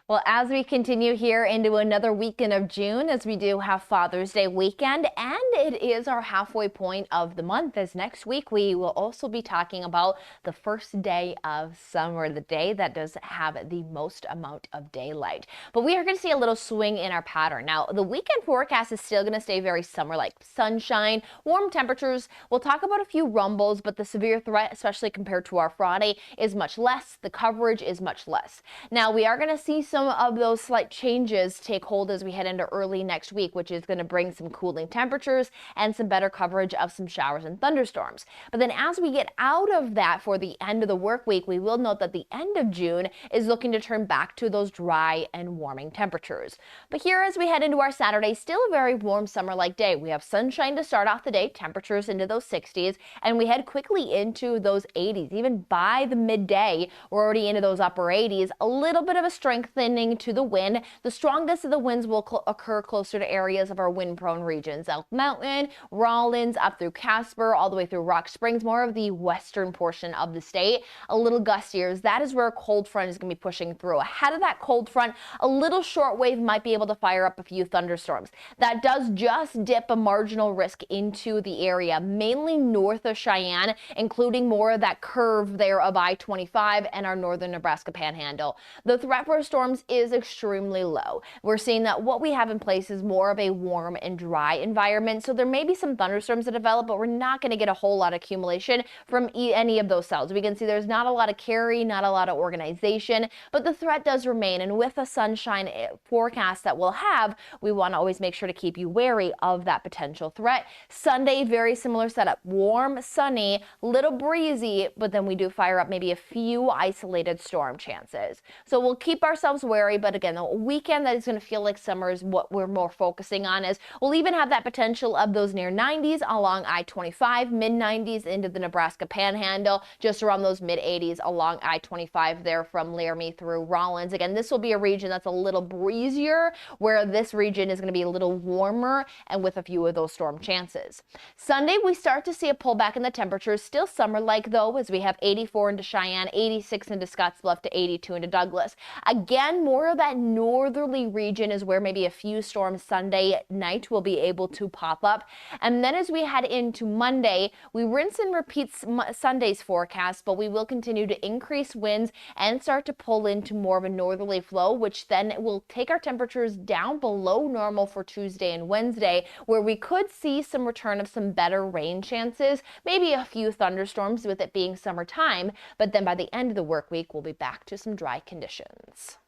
Well, as we continue here into another weekend of June, as we do have Father's Day weekend, and it is our halfway point of the month, as next week we will also be talking about the first day of summer, the day that does have the most amount of daylight. But we are going to see a little swing in our pattern. Now, the weekend forecast is still going to stay very summer-like. Sunshine, warm temperatures. We'll talk about a few rumbles, but the severe threat, especially compared to our Friday, is much less. The coverage is much less. Now, we are going to see some of those slight changes take hold as we head into early next week, which is going to bring some cooling temperatures and some better coverage of some showers and thunderstorms. But then as we get out of that for the end of the work week, we will note that the end of June is looking to turn back to those dry and warming temperatures. But here as we head into our Saturday, still a very warm summer-like day. We have sunshine to start off the day, temperatures into those 60s, and we head quickly into those 80s. Even by the midday, we're already into those upper 80s. A little bit of a strengthening to the wind. The strongest of the winds will occur closer to areas of our wind-prone regions. Elk Mountain, Rawlins, up through Casper, all the way through Rock Springs, more of the western portion of the state. A little gustier. That is where a cold front is going to be pushing through. Ahead of that cold front, a little short wave might be able to fire up a few thunderstorms. That does just dip a marginal risk into the area, mainly north of Cheyenne, including more of that curve there of I-25 and our northern Nebraska panhandle. The threat for storms is extremely low. We're seeing that what we have in place is more of a warm and dry environment, so there may be some thunderstorms that develop, but we're not going to get a whole lot of accumulation from any of those cells. We can see there's not a lot of carry, not a lot of organization, but the threat does remain, and with a sunshine forecast that we'll have, we want to always make sure to keep you wary of that potential threat. Sunday, very similar setup. Warm, sunny, little breezy, but then we do fire up maybe a few isolated storm chances. So we'll keep ourselves wary, but again, the weekend that is going to feel like summer is what we're more focusing on. Is we'll even have that potential of those near 90s along I-25, mid 90s into the Nebraska panhandle, just around those mid 80s along I-25 there from Laramie through Rawlins. Again, this will be a region that's a little breezier, where this region is going to be a little warmer and with a few of those storm chances. Sunday, we start to see a pullback in the temperatures, still summer-like though, as we have 84 into Cheyenne, 86 into Scottsbluff to 82 into Douglas. Again, more of that northerly region is where maybe a few storms Sunday night will be able to pop up. And then as we head into Monday, we rinse and repeat Sunday's forecast, but we will continue to increase winds and start to pull into more of a northerly flow, which then will take our temperatures down below normal for Tuesday and Wednesday, where we could see some return of some better rain chances, maybe a few thunderstorms with it being summertime, but then by the end of the work week, we'll be back to some dry conditions.